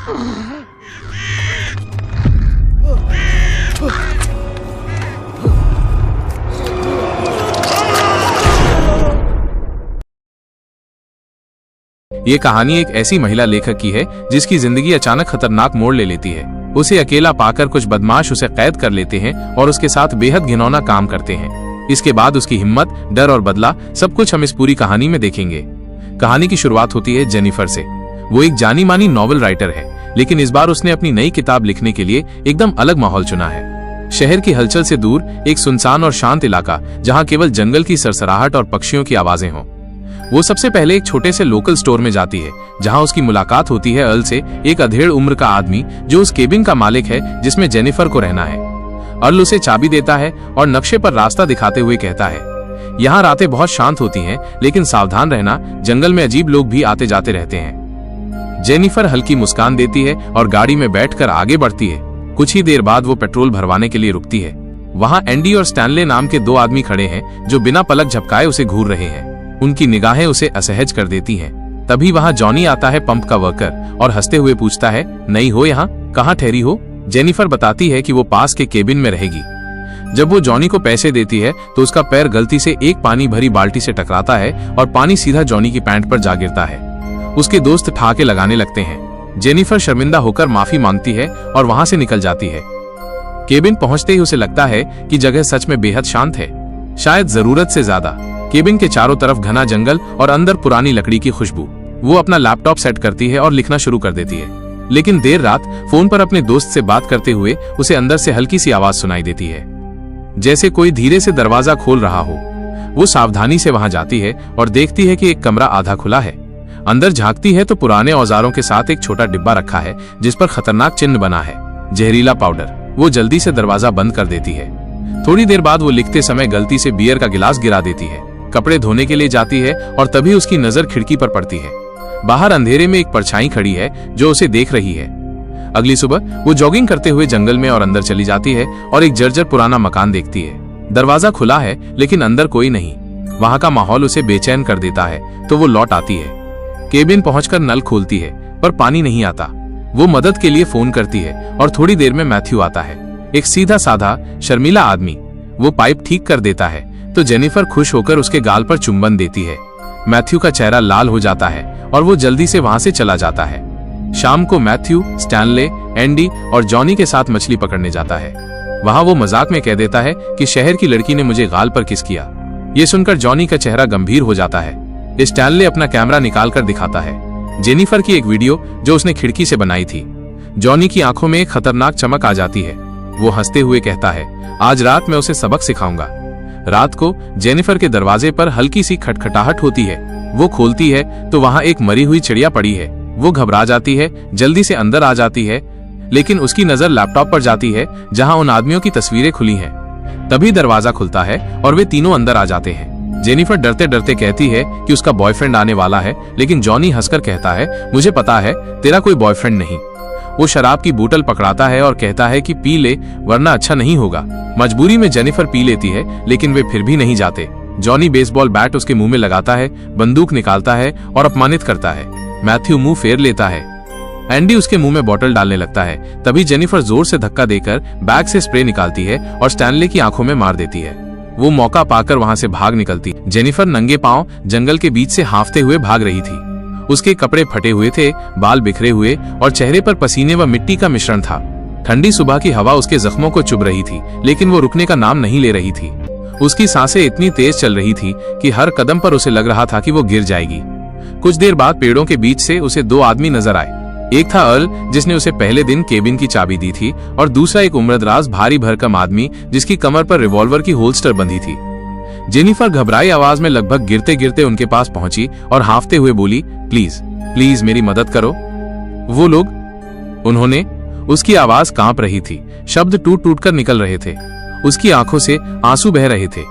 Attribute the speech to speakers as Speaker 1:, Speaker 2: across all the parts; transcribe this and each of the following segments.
Speaker 1: ये कहानी एक ऐसी महिला लेखक की है जिसकी जिंदगी अचानक खतरनाक मोड़ ले लेती है। उसे अकेला पाकर कुछ बदमाश उसे कैद कर लेते हैं और उसके साथ बेहद घिनौना काम करते हैं। इसके बाद उसकी हिम्मत, डर और बदला सब कुछ हम इस पूरी कहानी में देखेंगे। कहानी की शुरुआत होती है जेनिफर से। वो एक जानी मानी नॉवल राइटर है, लेकिन इस बार उसने अपनी नई किताब लिखने के लिए एकदम अलग माहौल चुना है। शहर की हलचल से दूर एक सुनसान और शांत इलाका, जहाँ केवल जंगल की सरसराहट और पक्षियों की आवाजें हों। वो सबसे पहले एक छोटे से लोकल स्टोर में जाती है, जहां उसकी मुलाकात होती है अर्ल से, एक अधेड़ उम्र का आदमी जो उस केबिन का मालिक है जिसमें जेनिफर को रहना है। अर्ल उसे चाबी देता है और नक्शे पर रास्ता दिखाते हुए कहता है, यहाँ रातें बहुत शांत होती हैं, लेकिन सावधान रहना, जंगल में अजीब लोग भी आते जाते रहते हैं। जेनिफर हल्की मुस्कान देती है और गाड़ी में बैठकर आगे बढ़ती है। कुछ ही देर बाद वो पेट्रोल भरवाने के लिए रुकती है। वहां एंडी और स्टैनले नाम के दो आदमी खड़े हैं जो बिना पलक झपकाए उसे घूर रहे हैं। उनकी निगाहें उसे असहज कर देती हैं। तभी वहां जॉनी आता है, पंप का वर्कर, और हंसते हुए पूछता है, नई हो यहाँ, कहाँ ठहरी हो? जेनिफर बताती है कि वो पास के केबिन में रहेगी। जब वो जॉनी को पैसे देती है तो उसका पैर गलती से एक पानी भरी बाल्टी से टकराता है और पानी सीधा जॉनी की पैंट पर जा गिरता है। उसके दोस्त ठहाके लगाने लगते हैं। जेनिफर शर्मिंदा होकर माफी मांगती है और वहां से निकल जाती है। केबिन पहुंचते ही उसे लगता है कि जगह सच में बेहद शांत है, शायद जरूरत से ज्यादा। केबिन के चारों तरफ घना जंगल और अंदर पुरानी लकड़ी की खुशबू। वो अपना लैपटॉप सेट करती है और लिखना शुरू कर देती है, लेकिन देर रात फोन पर अपने दोस्त से बात करते हुए उसे अंदर से हल्की सी आवाज सुनाई देती है, जैसे कोई धीरे से दरवाजा खोल रहा हो। वो सावधानी से वहां जाती है और देखती है कि एक कमरा आधा खुला है। अंदर झांकती है तो पुराने औजारों के साथ एक छोटा डिब्बा रखा है जिस पर खतरनाक चिन्ह बना है, जहरीला पाउडर। वो जल्दी से दरवाजा बंद कर देती है। थोड़ी देर बाद वो लिखते समय गलती से बियर का गिलास गिरा देती है। कपड़े धोने के लिए जाती है और तभी उसकी नजर खिड़की पर पड़ती है। बाहर अंधेरे में एक परछाई खड़ी है जो उसे देख रही है। अगली सुबह वो जॉगिंग करते हुए जंगल में और अंदर चली जाती है और एक जर्जर पुराना मकान देखती है। दरवाजा खुला है लेकिन अंदर कोई नहीं। वहां का माहौल उसे बेचैन कर देता है, तो वो लौट आती है। केबिन पहुंचकर नल खोलती है पर पानी नहीं आता। वो मदद के लिए फोन करती है और थोड़ी देर में मैथ्यू आता है, एक सीधा साधा शर्मीला आदमी। वो पाइप ठीक कर देता है तो जेनिफर खुश होकर उसके गाल पर चुंबन देती है। मैथ्यू का चेहरा लाल हो जाता है और वो जल्दी से वहां से चला जाता है। शाम को मैथ्यू, स्टैनले, एंडी और जॉनी के साथ मछली पकड़ने जाता है। वहां वो मजाक में कह देता है कि शहर की लड़की ने मुझे गाल पर किस किया। ये सुनकर जॉनी का चेहरा गंभीर हो जाता है। स्टैनले अपना कैमरा निकाल कर दिखाता है जेनिफर की एक वीडियो जो उसने खिड़की से बनाई थी। जॉनी की आंखों में एक खतरनाक चमक आ जाती है। वो हंसते हुए कहता है, आज रात मैं उसे सबक सिखाऊंगा। रात को जेनिफर के दरवाजे पर हल्की सी खटखटाहट होती है। वो खोलती है तो वहां एक मरी हुई चिड़िया पड़ी है। वो घबरा जाती है, जल्दी से अंदर आ जाती है, लेकिन उसकी नजर लैपटॉप पर जाती है जहां उन आदमियों की तस्वीरें खुली हैं। तभी दरवाजा खुलता है और वे तीनों अंदर आ जाते हैं। जेनिफर डरते डरते कहती है कि उसका बॉयफ्रेंड आने वाला है, लेकिन जॉनी हंसकर कहता है, मुझे पता है तेरा कोई बॉयफ्रेंड नहीं। वो शराब की बोतल पकड़ाता है और कहता है कि पी ले वरना अच्छा नहीं होगा। मजबूरी में जेनिफर पी लेती है, लेकिन वे फिर भी नहीं जाते। जॉनी बेसबॉल बैट उसके मुंह में लगाता है, बंदूक निकालता है और अपमानित करता है। मैथ्यू मुंह फेर लेता है। एंडी उसके मुंह में बोतल डालने लगता है। तभी जेनिफर जोर से धक्का देकर बैग से स्प्रे निकालती है और स्टैनले की आंखों में मार देती है। वो मौका पाकर वहां से भाग निकलती। जेनिफर नंगे पांव जंगल के बीच से हांफते हुए भाग रही थी। उसके कपड़े फटे हुए थे, बाल बिखरे हुए और चेहरे पर पसीने व मिट्टी का मिश्रण था। ठंडी सुबह की हवा उसके जख्मों को चुभ रही थी, लेकिन वो रुकने का नाम नहीं ले रही थी। उसकी सांसें इतनी तेज चल रही थी कि हर कदम पर उसे लग रहा था कि वो गिर जाएगी। कुछ देर बाद पेड़ों के बीच से उसे दो आदमी नजर आए। एक था अर्ल, जिसने उसे पहले दिन केबिन की चाबी दी थी, और दूसरा एक उम्रदराज भारी भरकम आदमी जिसकी कमर पर रिवॉल्वर की होल्स्टर बंधी थी। जेनिफर घबराई आवाज में लगभग गिरते गिरते उनके पास पहुंची और हांफते हुए बोली, प्लीज प्लीज मेरी मदद करो। वो लोग, उन्होंने, उसकी आवाज कांप रही थी, शब्द टूट टूट कर निकल रहे थे, उसकी आंखों से आंसू बह रहे थे।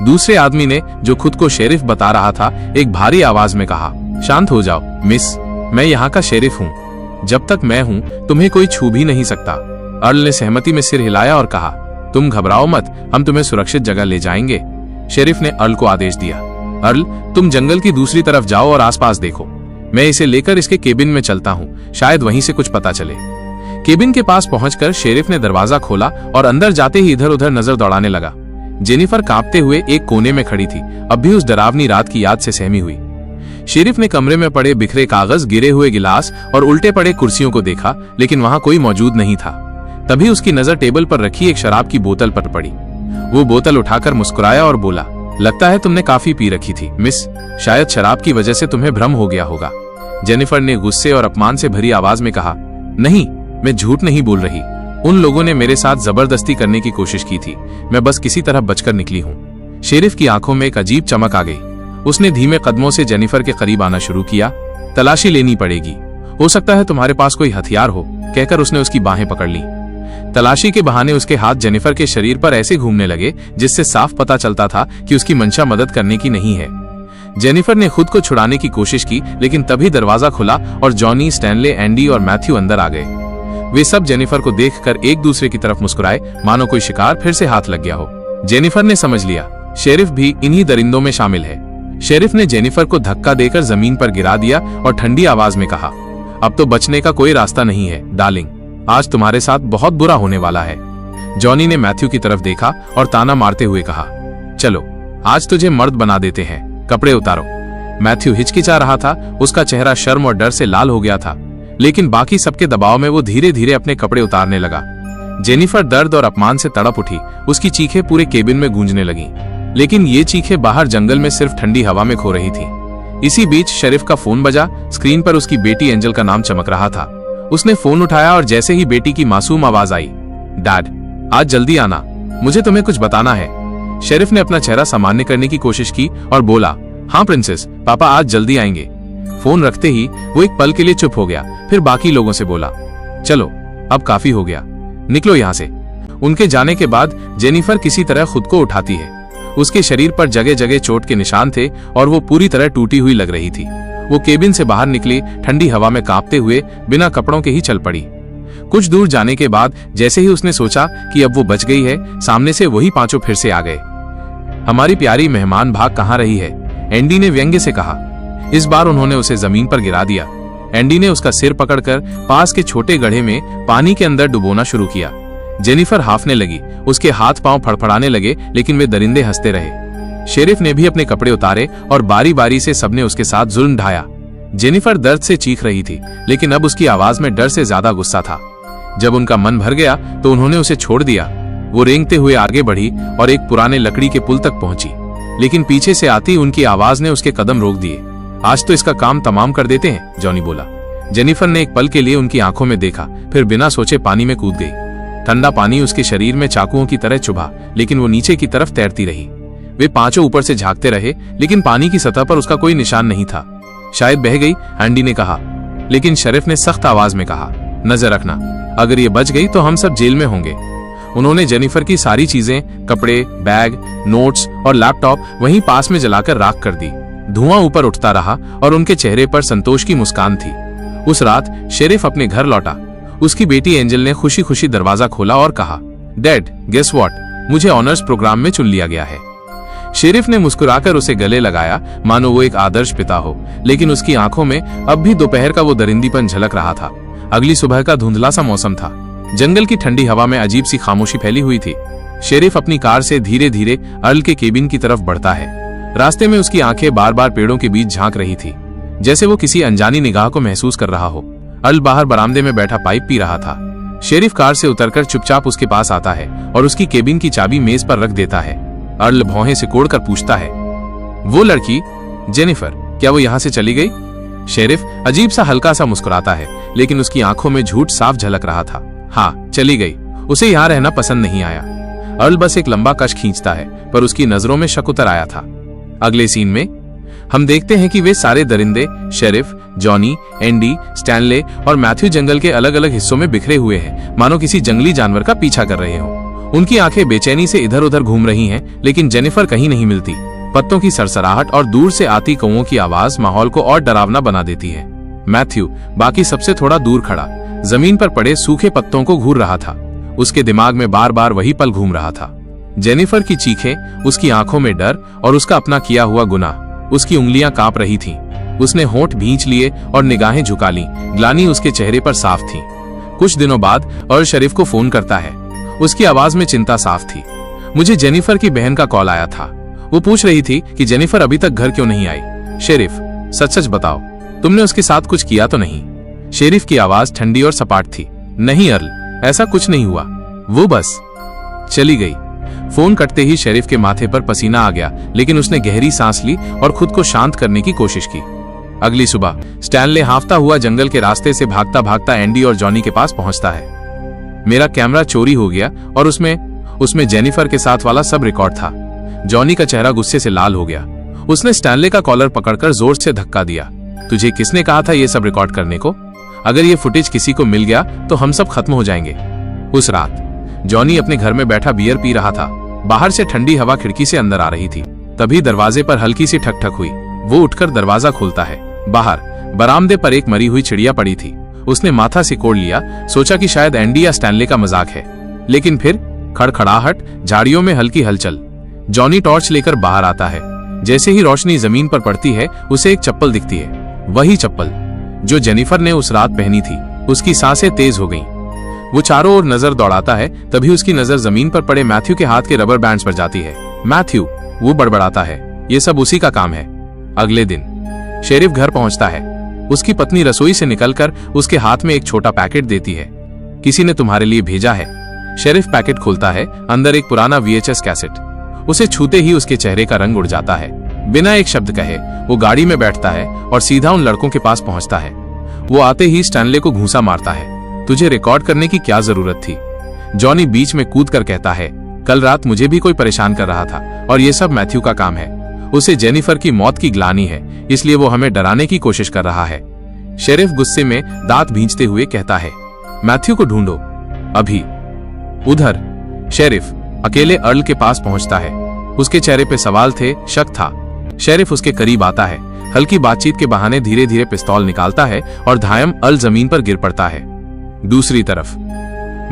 Speaker 1: दूसरे आदमी ने, जो खुद को शेरिफ बता रहा था, एक भारी आवाज में कहा, शांत हो जाओ मिस, मैं यहाँ का शेरिफ हूँ। जब तक मैं हूँ तुम्हें कोई छू भी नहीं सकता। अर्ल ने सहमति में सिर हिलाया और कहा, तुम घबराओ मत, हम तुम्हें सुरक्षित जगह ले जाएंगे। शेरिफ ने अर्ल को आदेश दिया, अर्ल तुम जंगल की दूसरी तरफ जाओ और आसपास देखो, मैं इसे लेकर इसके केबिन में चलता हूँ, शायद वहीं से कुछ पता चले। केबिन के पास पहुंचकर शेरिफ ने दरवाजा खोला और अंदर जाते ही इधर उधर नजर दौड़ाने लगा। जेनिफर कांपते हुए एक कोने में खड़ी थी, अब भी उस डरावनी रात की याद से सहमी हुई। शेरिफ ने कमरे में पड़े बिखरे कागज, गिरे हुए गिलास और उल्टे पड़े कुर्सियों को देखा, लेकिन वहां कोई मौजूद नहीं था। तभी उसकी नजर टेबल पर रखी एक शराब की बोतल पर पड़ी। वो बोतल उठाकर मुस्कुराया और बोला, लगता है तुमने काफी पी रखी थी मिस, शायद शराब की वजह से तुम्हें भ्रम हो गया होगा। जेनिफर ने गुस्से और अपमान से भरी आवाज में कहा, नहीं, मैं झूठ नहीं बोल रही। उन लोगों ने मेरे साथ जबरदस्ती करने की कोशिश की थी, मैं बस किसी तरह बचकर निकली हूँ। शेरिफ की आंखों में एक अजीब चमक आ गई। उसने धीमे कदमों से जेनिफर के करीब आना शुरू किया। तलाशी लेनी पड़ेगी, हो सकता है तुम्हारे पास कोई हथियार हो, कहकर उसने उसकी बाहें पकड़ ली। तलाशी के बहाने उसके हाथ जेनिफर के शरीर पर ऐसे घूमने लगे जिससे साफ पता चलता था कि उसकी मंशा मदद करने की नहीं है। जेनिफर ने खुद को छुड़ाने की कोशिश की, लेकिन तभी दरवाजा खुला और जॉनी, स्टैनले, एंडी और मैथ्यू अंदर आ गए। वे सब जेनिफर को देखकर एक दूसरे की तरफ मुस्कुराए, मानो कोई शिकार फिर से हाथ लग गया हो। जेनिफर ने समझ लिया, शेरिफ भी इन्हीं दरिंदों में शामिल है। शेरिफ ने जेनिफर को धक्का देकर जमीन पर गिरा दिया और ठंडी आवाज में कहा, अब तो बचने का कोई रास्ता नहीं है डार्लिंग, आज तुम्हारे साथ बहुत बुरा होने वाला है। जॉनी ने मैथ्यू की तरफ देखा और ताना मारते हुए कहा, चलो आज तुझे मर्द बना देते हैं, कपड़े उतारो। मैथ्यू हिचकिचा रहा था, उसका चेहरा शर्म और डर से लाल हो गया था, लेकिन बाकी सबके दबाव में वो धीरे धीरे अपने कपड़े उतारने लगा। जेनिफर दर्द और अपमान से तड़प उठी, उसकी चीखें पूरे केबिन में गूंजने लगीं, लेकिन ये चीखें बाहर जंगल में सिर्फ ठंडी हवा में खो रही थी। इसी बीच शेरिफ का फोन बजा। स्क्रीन पर उसकी बेटी एंजल का नाम चमक रहा था। उसने फोन उठाया और जैसे ही बेटी की मासूम आवाज आई, डैड आज जल्दी आना, मुझे तुम्हें कुछ बताना है। शेरिफ ने अपना चेहरा सामान्य करने की कोशिश की और बोला, हाँ प्रिंसेस, पापा आज जल्दी आएंगे। फोन रखते ही वो एक पल के लिए चुप हो गया, फिर बाकी लोगों से बोला, चलो अब काफी हो गया, निकलो यहाँ से। उनके जाने के बाद जेनिफर किसी तरह खुद को उठाती है। उसके शरीर पर जगह जगह चोट के निशान थे और वो पूरी तरह टूटी हुई लग रही थी। वो केबिन से बाहर निकली, ठंडी हवा में कांपते हुए बिना कपड़ों के ही चल पड़ी। कुछ दूर जाने के बाद जैसे ही उसने सोचा कि अब वो बच गई है, सामने से वही पांचों फिर से आ गए। हमारी प्यारी मेहमान भाग कहाँ रही है, एंडी ने व्यंग्य से कहा। इस बार उन्होंने उसे जमीन पर गिरा दिया। एंडी ने उसका सिर पकड़कर पास के छोटे गड्ढे में पानी के अंदर डुबोना शुरू किया। जेनिफर हाफने लगी, उसके हाथ पांव फड़फड़ाने लगे, लेकिन वे दरिंदे हंसते रहे। शेरिफ ने भी अपने कपड़े उतारे और बारी बारी से सबने उसके साथ जुल्म ढाया। जेनिफर दर्द से चीख रही थी, लेकिन अब उसकी आवाज में डर से ज्यादा गुस्सा था। जब उनका मन भर गया तो उन्होंने उसे छोड़ दिया। वो रेंगते हुए आगे बढ़ी और एक पुराने लकड़ी के पुल तक पहुंची, लेकिन पीछे से आती उनकी आवाज ने उसके कदम रोक दिए। आज तो इसका काम तमाम कर देते हैं, जॉनी बोला। जेनिफर ने एक पल के लिए उनकी आंखों में देखा, फिर बिना सोचे पानी में कूद गई। ठंडा पानी उसके शरीर में चाकुओं की तरह चुभा, लेकिन वो नीचे की तरफ तैरती रही। वे पांचों ऊपर से झांकते रहे, लेकिन पानी की सतह पर उसका कोई निशान नहीं था। शायद बह गई, एंडी ने कहा, लेकिन शेरिफ ने सख्त आवाज में कहा, नजर रखना, अगर ये बच गई तो हम सब जेल में होंगे। उन्होंने जेनिफर की सारी चीजें, कपड़े, बैग, नोट्स और लैपटॉप वहीं पास में जलाकर राख कर दी। धुआं ऊपर उठता रहा और उनके चेहरे पर संतोष की मुस्कान थी। उस रात शेरिफ अपने घर लौटा। उसकी बेटी एंजल ने खुशी खुशी दरवाजा खोला और कहा, डैड गेस व्हाट, मुझे ऑनर्स प्रोग्राम में चुन लिया गया है। शेरिफ ने मुस्कुराकर उसे गले लगाया, मानो वो एक आदर्श पिता हो, लेकिन उसकी आंखों में अब भी दोपहर का वो दरिंदीपन झलक रहा था। अगली सुबह का धुंधला सा मौसम था। जंगल की ठंडी हवा में अजीब सी खामोशी फैली हुई थी। शेरिफ अपनी कार से धीरे धीरे अर्ल के केबिन की तरफ बढ़ता है। रास्ते में उसकी आंखें बार बार पेड़ों के बीच झांक रही थी, जैसे वो किसी अनजानी निगाह को महसूस कर रहा हो। अर्ल बाहर बरामदे में बैठा पाइप पी रहा था। शेरिफ कार से उतरकर चुपचाप उसके पास आता है और उसकी केबिन की चाबी मेज पर रख देता है। अर्ल भौहें सिकोड़कर पूछता है, वो लड़की जेनिफर, क्या वो यहाँ से चली गई? शेरिफ अजीब सा हल्का सा मुस्कुराता है, लेकिन उसकी आंखों में झूठ साफ झलक रहा था। हाँ, चली गई, उसे यहाँ रहना पसंद नहीं आया। अर्ल बस एक लंबा कश खींचता है, पर उसकी नजरों में शक उतर आया था। अगले सीन में हम देखते हैं कि वे सारे दरिंदे, शेरिफ, जॉनी, एंडी, स्टैनले और मैथ्यू जंगल के अलग अलग हिस्सों में बिखरे हुए हैं, मानो किसी जंगली जानवर का पीछा कर रहे हों। उनकी आंखें बेचैनी से इधर उधर घूम रही हैं, लेकिन जेनिफर कहीं नहीं मिलती। पत्तों की सरसराहट और दूर से आती कौओं की आवाज माहौल को और डरावना बना देती है। मैथ्यू बाकी सबसे थोड़ा दूर खड़ा जमीन पर पड़े सूखे पत्तों को घूर रहा था। उसके दिमाग में बार बार वही पल घूम रहा था। जेनिफर की चीखें, उसकी आंखों में डर और उसका अपना किया हुआ गुनाह। उसकी उंगलियां कांप रही थीं। उसने होंठ भींच लिए और निगाहें झुका ली। ग्लानि उसके चेहरे पर साफ थी। कुछ दिनों बाद अर्ल शरीफ को फोन करता है। उसकी आवाज में चिंता साफ थी। मुझे जेनिफर की बहन का कॉल आया था। वो पूछ रही थी कि जेनिफर अभी तक घर क्यों नहीं आई। शेरिफ, सच सच बताओ, तुमने उसके साथ कुछ किया तो नहीं? शेरिफ की आवाज ठंडी और सपाट थी। नहीं अर्ल, ऐसा कुछ नहीं हुआ, वो बस चली गई। फोन कटते ही शेरिफ के माथे पर पसीना आ गया, लेकिन उसने गहरी सांस ली और खुद को शांत करने की कोशिश की। अगली सुबह स्टैनले हांफता हुआ जंगल के रास्ते से भागता भागता एंडी और जॉनी के पास पहुंचता है। मेरा कैमरा चोरी हो गया और उसमें जेनिफर के साथ वाला सब रिकॉर्ड था। जॉनी का चेहरा गुस्से से लाल हो गया। उसने स्टैनले का कॉलर पकड़कर जोर से धक्का दिया। तुझे किसने कहा था ये सब रिकॉर्ड करने को? अगर ये फुटेज किसी को मिल गया तो हम सब खत्म हो जाएंगे। उस रात जॉनी अपने घर में बैठा बियर पी रहा था। बाहर से ठंडी हवा खिड़की से अंदर आ रही थी। तभी दरवाजे पर हल्की सी ठक ठक हुई। वो उठकर दरवाजा खोलता है। बाहर बरामदे पर एक मरी हुई चिड़िया पड़ी थी। उसने माथा सिकोड़ लिया, सोचा कि शायद एंडी या स्टैनले का मजाक है, लेकिन फिर खड़खड़ाहट, झाड़ियों में हल्की हलचल। जॉनी टॉर्च लेकर बाहर आता है। जैसे ही रोशनी जमीन पर पड़ती है, उसे एक चप्पल दिखती है। वही चप्पल जो जेनिफर ने उस रात पहनी थी। उसकी सांसें तेज हो गईं। वो चारों ओर नजर दौड़ाता है। तभी उसकी नजर जमीन पर पड़े मैथ्यू के हाथ के रबर बैंड्स पर जाती है। मैथ्यू, वो बड़बड़ाता है, ये सब उसी का काम है। अगले दिन शेरिफ घर पहुंचता है। उसकी पत्नी रसोई से निकलकर उसके हाथ में एक छोटा पैकेट देती है। किसी ने तुम्हारे लिए भेजा है। शेरिफ पैकेट खोलता है। अंदर एक पुराना VHS कैसेट। उसे छूते ही उसके चेहरे का रंग उड़ जाता है। बिना एक शब्द कहे वो गाड़ी में बैठता है और सीधा उन लड़कों के पास पहुंचता है। वो आते ही स्टैनले को घूंसा मारता है। तुझे रिकॉर्ड करने की क्या जरूरत थी? जॉनी बीच में कूद कर कहता है, कल रात मुझे भी कोई परेशान कर रहा था और ये सब मैथ्यू का काम है। उसे जेनिफर की मौत की ग्लानि है, इसलिए वो हमें डराने की कोशिश कर रहा है। शेरिफ गुस्से में दांत भींचते हुए कहता है, मैथ्यू को ढूंढो अभी। उधर शेरिफ अकेले अर्ल के पास पहुंचता है। उसके चेहरे पे सवाल थे, शक था। शेरिफ उसके करीब आता है। हल्की बातचीत के बहाने धीरे धीरे पिस्तौल निकालता है और घायल अर्ल जमीन पर गिर पड़ता है। दूसरी तरफ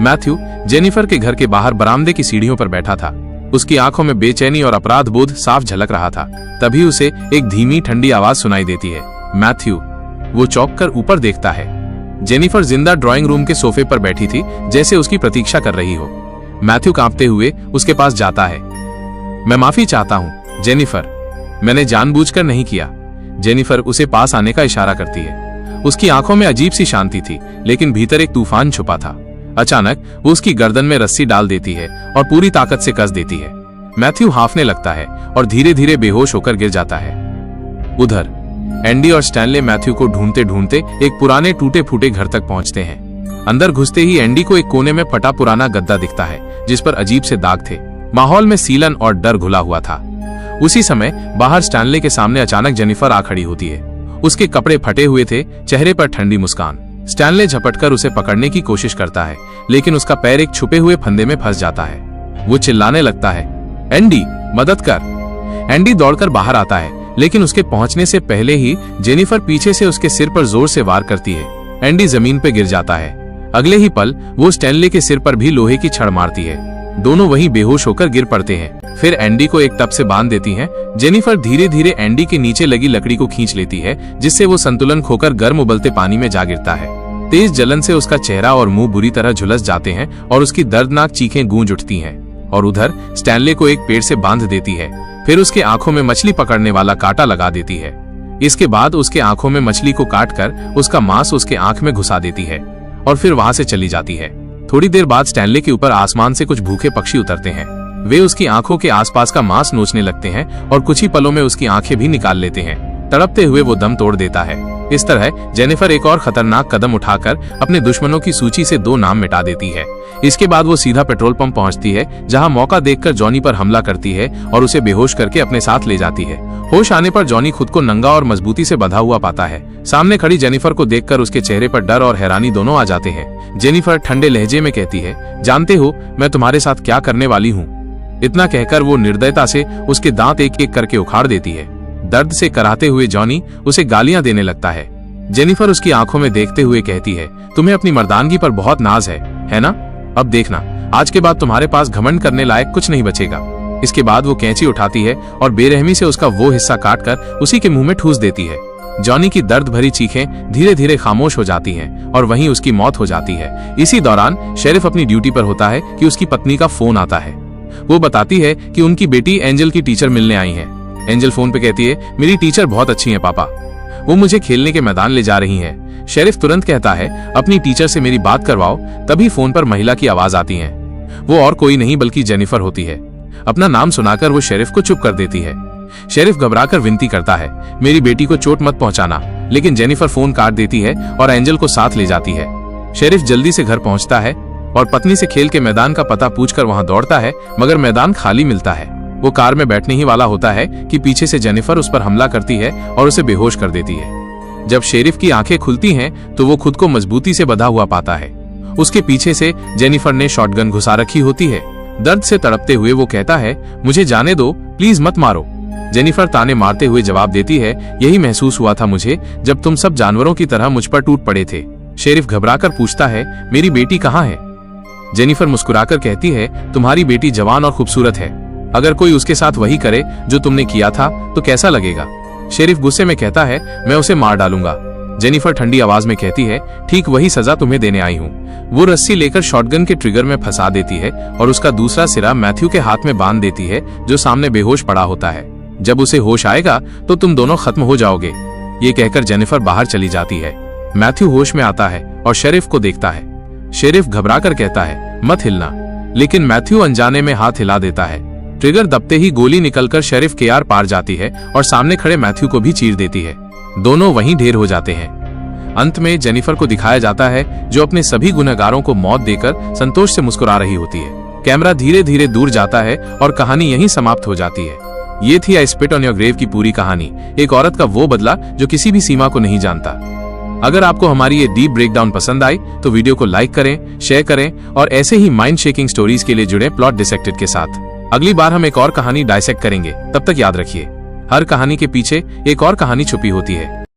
Speaker 1: मैथ्यू जेनिफर के घर के बाहर बरामदे की सीढ़ियों पर बैठा था। उसकी आंखों में बेचैनी और अपराध बोध साफ झलक रहा था। तभी उसे एक धीमी ठंडी आवाज सुनाई देती है, मैथ्यू। वो चौंक कर ऊपर देखता है। जेनिफर जिंदा ड्राइंग रूम के सोफे पर बैठी थी, जैसे उसकी प्रतीक्षा कर रही हो। मैथ्यू कांपते हुए उसके पास जाता है। मैं माफी चाहता हूँ जेनिफर, मैंने जानबूझकर नहीं किया। जेनिफर उसे पास आने का इशारा करती है। उसकी आंखों में अजीब सी शांति थी, लेकिन भीतर एक तूफान छुपा था। अचानक वो उसकी गर्दन में रस्सी डाल देती है और पूरी ताकत से कस देती है। मैथ्यू हांफने लगता है और धीरे धीरे बेहोश होकर गिर जाता है। उधर एंडी और स्टैनले मैथ्यू को ढूंढते ढूंढते एक पुराने टूटे फूटे घर तक पहुंचते हैं। अंदर घुसते ही एंडी को एक कोने में फटा पुराना गद्दा दिखता है, जिस पर अजीब से दाग थे। माहौल में सीलन और डर घुला हुआ था। उसी समय बाहर स्टैनले के सामने अचानक जेनिफर आ खड़ी होती है। उसके कपड़े फटे हुए थे, चेहरे पर ठंडी मुस्कान। स्टैनले झपटकर उसे पकड़ने की कोशिश करता है, लेकिन उसका पैर एक छुपे हुए फंदे में फंस जाता है। वो चिल्लाने लगता है, एंडी मदद कर। एंडी दौड़कर बाहर आता है, लेकिन उसके पहुंचने से पहले ही जेनिफर पीछे से उसके सिर पर जोर से वार करती है। एंडी जमीन पर गिर जाता है। अगले ही पल वो स्टैनले के सिर पर भी लोहे की छड़ मारती है। दोनों वहीं बेहोश होकर गिर पड़ते हैं। फिर एंडी को एक टब से बांध देती हैं। जेनिफर धीरे धीरे एंडी के नीचे लगी लकड़ी को खींच लेती है, जिससे वो संतुलन खोकर गर्म उबलते पानी में जा गिरता है। तेज जलन से उसका चेहरा और मुंह बुरी तरह झुलस जाते हैं और उसकी दर्दनाक चीखें गूंज उठती हैं। और उधर स्टैनले को एक पेड़ से बांध देती है। फिर उसके आंखों में मछली पकड़ने वाला कांटा लगा देती है। इसके बाद उसके आंखों में मछली को काटकर उसका मांस उसके आंख में घुसा देती है और फिर वहां से चली जाती है। थोड़ी देर बाद स्टैनले के ऊपर आसमान से कुछ भूखे पक्षी उतरते हैं। वे उसकी आंखों के आसपास का मांस नोचने लगते हैं और कुछ ही पलों में उसकी आंखें भी निकाल लेते हैं। तड़पते हुए वो दम तोड़ देता है। इस तरह जेनिफर एक और खतरनाक कदम उठाकर अपने दुश्मनों की सूची से 2 नाम मिटा देती है। इसके बाद वो सीधा पेट्रोल पंप पहुंचती है, जहां मौका देखकर जॉनी पर हमला करती है और उसे बेहोश करके अपने साथ ले जाती है। होश आने पर जॉनी खुद को नंगा और मजबूती से बंधा हुआ पाता है। सामने खड़ी जेनिफर को देखकर उसके चेहरे पर डर और हैरानी दोनों आ जाते हैं। जेनिफर ठंडे लहजे में कहती है, जानते हो मैं तुम्हारे साथ क्या करने वाली हूँ। इतना कहकर वो निर्दयता से उसके दांत एक एक करके उखाड़ देती है। दर्द से कराहते हुए जॉनी उसे गालियां देने लगता है। जेनिफर उसकी आंखों में देखते हुए कहती है, तुम्हें अपनी मर्दानगी पर बहुत नाज है ना? अब देखना, आज के बाद तुम्हारे पास घमंड करने लायक कुछ नहीं बचेगा। इसके बाद वो कैंची उठाती है और बेरहमी से उसका वो हिस्सा काटकर उसी के मुंह में ठूस देती है। जॉनी की दर्द भरी चीखें धीरे धीरे खामोश हो जाती हैं और वहीं उसकी मौत हो जाती है। इसी दौरान शेरिफ अपनी ड्यूटी पर होता है कि उसकी पत्नी का फोन आता है। वो बताती है कि उनकी बेटी एंजल की टीचर मिलने आई है। एंजल फोन पे कहती है, मेरी टीचर बहुत अच्छी है पापा, वो मुझे खेलने के मैदान ले जा रही हैं। शेरिफ तुरंत कहता है, अपनी टीचर से मेरी बात करवाओ। तभी फोन पर महिला की आवाज आती है। वो और कोई नहीं बल्कि जेनिफर होती है। अपना नाम सुनाकर वो शेरिफ को चुप कर देती है। शेरिफ घबराकर विनती करता है, मेरी बेटी को चोट मत पहुंचाना, लेकिन जेनिफर फोन काट देती है और एंजल को साथ ले जाती है। शेरिफ जल्दी से घर पहुंचता है और पत्नी से खेल के मैदान का पता पूछकर वहां दौड़ता है, मगर मैदान खाली मिलता है। वो कार में बैठने ही वाला होता है कि पीछे से जेनिफर उस पर हमला करती है और उसे बेहोश कर देती है। जब शेरिफ की आंखें खुलती हैं तो वो खुद को मजबूती से बंधा हुआ पाता है। उसके पीछे से जेनिफर ने शॉटगन घुसा रखी होती है। दर्द से तड़पते हुए वो कहता है, मुझे जाने दो, प्लीज मत मारो। जेनिफर ताने मारते हुए जवाब देती है, यही महसूस हुआ था मुझे जब तुम सब जानवरों की तरह मुझ पर टूट पड़े थे। शेरिफ घबराकर पूछता है, मेरी बेटी कहाँ है? जेनिफर मुस्कुराकर कहती है, तुम्हारी बेटी जवान और खूबसूरत है। अगर कोई उसके साथ वही करे जो तुमने किया था तो कैसा लगेगा? शेरिफ गुस्से में कहता है, मैं उसे मार डालूंगा। जेनिफर ठंडी आवाज में कहती है, ठीक वही सजा तुम्हें देने आई हूँ। वो रस्सी लेकर शॉटगन के ट्रिगर में फंसा देती है और उसका दूसरा सिरा मैथ्यू के हाथ में बांध देती है, जो सामने बेहोश पड़ा होता है। जब उसे होश आएगा तो तुम दोनों खत्म हो जाओगे। ये कहकर जेनिफर बाहर चली जाती है। मैथ्यू होश में आता है और शेरिफ को देखता है। शेरिफ घबराकर कहता है, मत हिलना, लेकिन मैथ्यू अनजाने में हाथ हिला देता है। ट्रिगर दबते ही गोली निकलकर शेरिफ के आर पार जाती है और सामने खड़े मैथ्यू को भी चीर देती है। दोनों वहीं ढेर हो जाते हैं। अंत में जेनिफर को दिखाया जाता है, जो अपने सभी गुनहगारों को मौत देकर संतोष से मुस्कुरा रही होती है। कैमरा धीरे धीरे दूर जाता है और कहानी यहीं समाप्त हो जाती है। ये थी I spit on your grave की पूरी कहानी, एक औरत का वो बदला जो किसी भी सीमा को नहीं जानता। अगर आपको हमारी ये डीप ब्रेकडाउन पसंद आई तो वीडियो को लाइक करें, शेयर करें और ऐसे ही माइंड शेकिंग स्टोरीज के लिए जुड़े प्लॉट डिसेक्टेड के साथ। अगली बार हम एक और कहानी डायसेक्ट करेंगे। तब तक याद रखिए, हर कहानी के पीछे एक और कहानी छुपी होती है।